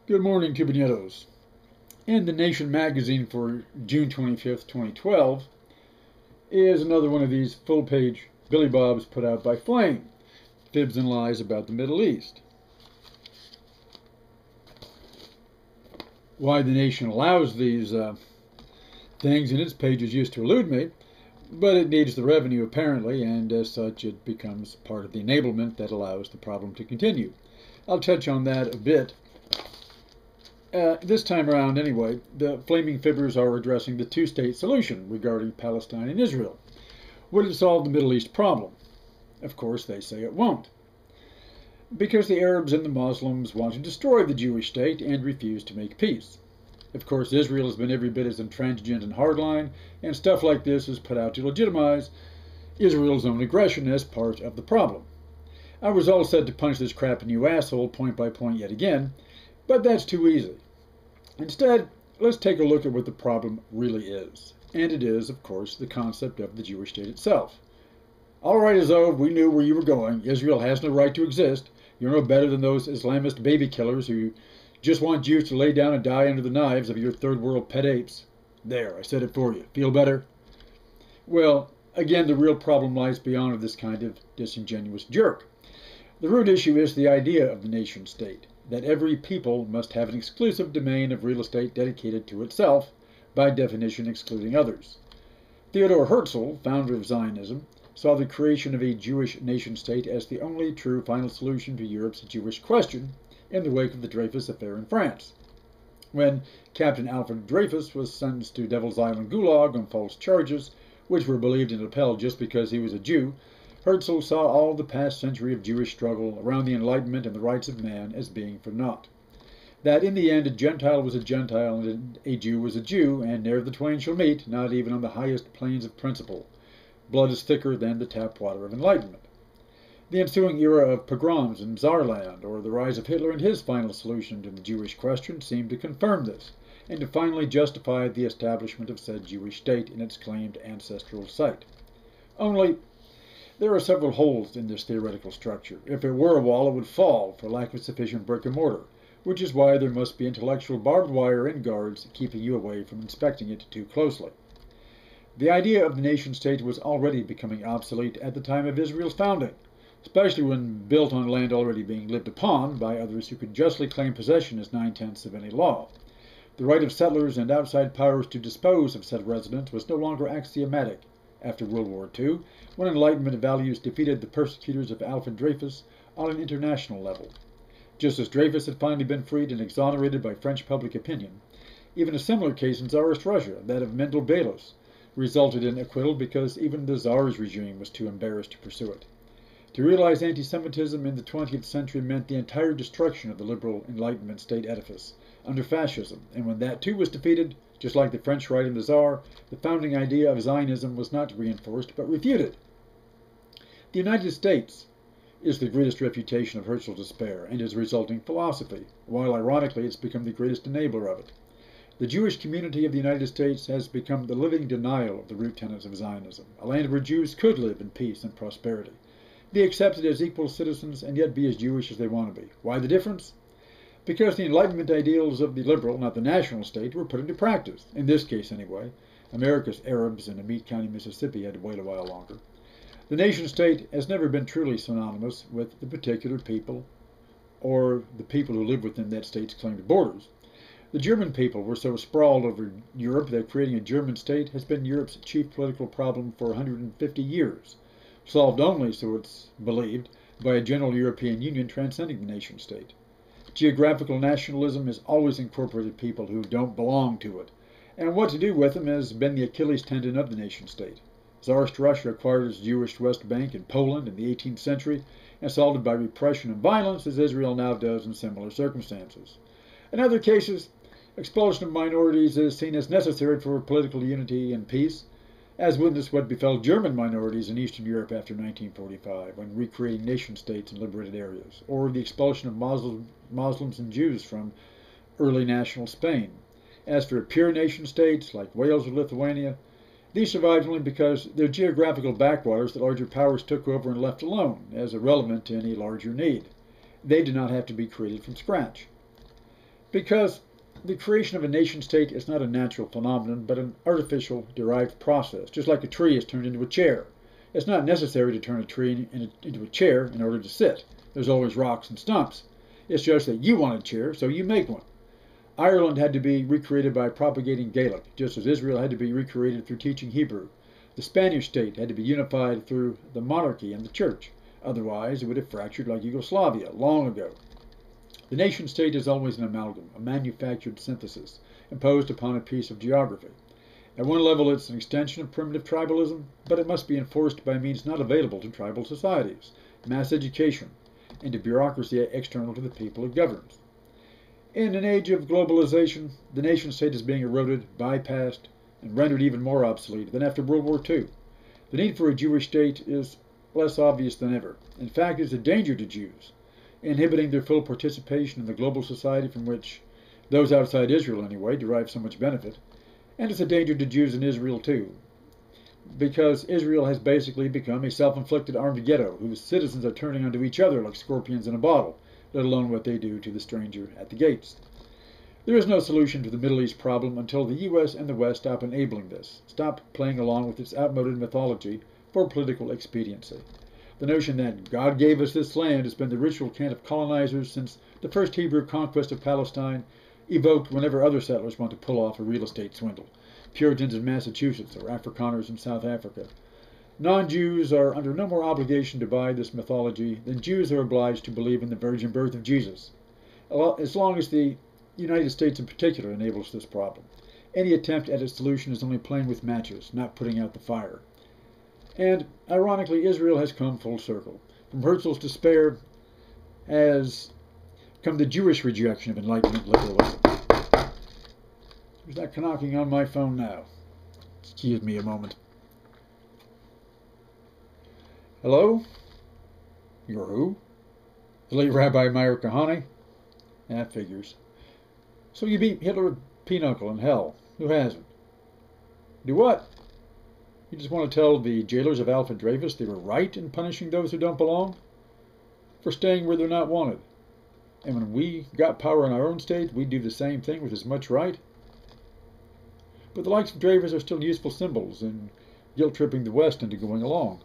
Good morning, Cubaneros. In the Nation magazine for June 25th, 2012, is another one of these full-page Billy Bobs put out by Flame, Fibs and Lies about the Middle East. Why the Nation allows these things in its pages used to elude me, but it needs the revenue apparently, and as such it becomes part of the enablement that allows the problem to continue. I'll touch on that a bit. This time around, anyway, the flaming fibbers are addressing the two-state solution regarding Palestine and Israel. Will it solve the Middle East problem? Of course, they say it won't. Because the Arabs and the Muslims want to destroy the Jewish state and refuse to make peace. Of course, Israel has been every bit as intransigent and hardline, and stuff like this is put out to legitimize Israel's own aggression as part of the problem. I was all set to punch this crap in you asshole point by point yet again, but that's too easy. Instead, let's take a look at what the problem really is. And it is, of course, the concept of the Jewish state itself. All right, Azov, we knew where you were going. Israel has no right to exist. You're no better than those Islamist baby killers who just want Jews to lay down and die under the knives of your third world pet apes. There, I said it for you. Feel better? Well, again, the real problem lies beyond this kind of disingenuous jerk. The root issue is the idea of the nation state, that every people must have an exclusive domain of real estate dedicated to itself, by definition excluding others. Theodor Herzl, founder of Zionism, saw the creation of a Jewish nation-state as the only true final solution to Europe's Jewish question in the wake of the Dreyfus Affair in France. When Captain Alfred Dreyfus was sentenced to Devil's Island Gulag on false charges, which were believed and upheld just because he was a Jew, Herzl saw all the past century of Jewish struggle around the Enlightenment and the rights of man as being for naught. That in the end a Gentile was a Gentile and a Jew was a Jew, and ne'er the twain shall meet, not even on the highest planes of principle. Blood is thicker than the tap water of enlightenment. The ensuing era of pogroms in Saarland, or the rise of Hitler and his final solution to the Jewish question, seemed to confirm this, and to finally justify the establishment of said Jewish state in its claimed ancestral site. Only, there are several holes in this theoretical structure. If it were a wall, it would fall for lack of sufficient brick and mortar, which is why there must be intellectual barbed wire and guards keeping you away from inspecting it too closely. The idea of the nation-state was already becoming obsolete at the time of Israel's founding, especially when built on land already being lived upon by others who could justly claim possession as 9/10 of any law. The right of settlers and outside powers to dispose of said residents was no longer axiomatic after World War II, when Enlightenment values defeated the persecutors of Alfred Dreyfus on an international level. Just as Dreyfus had finally been freed and exonerated by French public opinion, even a similar case in Tsarist Russia, that of Mendel Belos, resulted in acquittal because even the Tsar's regime was too embarrassed to pursue it. To realize anti-Semitism in the 20th century meant the entire destruction of the liberal Enlightenment state edifice under fascism, and when that too was defeated, just like the French right and the Tsar, the founding idea of Zionism was not reinforced but refuted. The United States is the greatest refutation of Herzl's despair and his resulting philosophy, while ironically it's become the greatest enabler of it. The Jewish community of the United States has become the living denial of the root tenets of Zionism, a land where Jews could live in peace and prosperity, be accepted as equal citizens, and yet be as Jewish as they want to be. Why the difference? Because the Enlightenment ideals of the liberal, not the national state, were put into practice. In this case, anyway. America's Arabs in Amite County, Mississippi had to wait a while longer. The nation-state has never been truly synonymous with the particular people or the people who live within that state's claimed borders. The German people were so sprawled over Europe that creating a German state has been Europe's chief political problem for 150 years, solved only, so it's believed, by a general European Union transcending the nation-state. Geographical nationalism has always incorporated people who don't belong to it, and what to do with them has been the Achilles tendon of the nation-state. Tsarist Russia acquired its Jewish West Bank in Poland in the 18th century, and solved it by repression and violence, as Israel now does in similar circumstances. In other cases, expulsion of minorities is seen as necessary for political unity and peace, as witness what befell German minorities in Eastern Europe after 1945, when recreating nation-states in liberated areas, or the expulsion of Muslims and Jews from early national Spain. As for pure nation-states, like Wales or Lithuania, these survived only because their geographical backwaters that larger powers took over and left alone, as irrelevant to any larger need. They did not have to be created from scratch. Because the creation of a nation state is not a natural phenomenon, but an artificial derived process, just like a tree is turned into a chair. It's not necessary to turn a tree into a chair in order to sit. There's always rocks and stumps. It's just that you want a chair, so you make one. Ireland had to be recreated by propagating Gaelic, just as Israel had to be recreated through teaching Hebrew. The Spanish state had to be unified through the monarchy and the church. Otherwise, it would have fractured like Yugoslavia long ago. The nation state is always an amalgam, a manufactured synthesis, imposed upon a piece of geography. At one level, it's an extension of primitive tribalism, but it must be enforced by means not available to tribal societies, mass education, and a bureaucracy external to the people it governs. In an age of globalization, the nation state is being eroded, bypassed, and rendered even more obsolete than after World War II. The need for a Jewish state is less obvious than ever. In fact, it's a danger to Jews, inhibiting their full participation in the global society from which those outside Israel, anyway, derive so much benefit. And it's a danger to Jews in Israel, too, because Israel has basically become a self-inflicted armed ghetto whose citizens are turning onto each other like scorpions in a bottle, let alone what they do to the stranger at the gates. There is no solution to the Middle East problem until the U.S. and the West stop enabling this, stop playing along with its outmoded mythology for political expediency. The notion that God gave us this land has been the ritual cant of colonizers since the first Hebrew conquest of Palestine, evoked whenever other settlers want to pull off a real estate swindle. Puritans in Massachusetts or Afrikaners in South Africa. Non-Jews are under no more obligation to buy this mythology than Jews are obliged to believe in the virgin birth of Jesus, as long as the United States in particular enables this problem. Any attempt at its solution is only playing with matches, not putting out the fire. And, ironically, Israel has come full circle. From Herzl's despair has come the Jewish rejection of Enlightenment liberalism. There's that knocking on my phone now. Excuse me a moment. Hello? You're who? The late Rabbi Meir Kahane? That figures. So you beat Hitler with Pinochle in hell. Who hasn't? Do what? You just want to tell the jailers of Alpha Dreyfus they were right in punishing those who don't belong? For staying where they're not wanted. And when we got power in our own state, we'd do the same thing with as much right? But the likes of Dreyfus are still useful symbols in guilt-tripping the West into going along.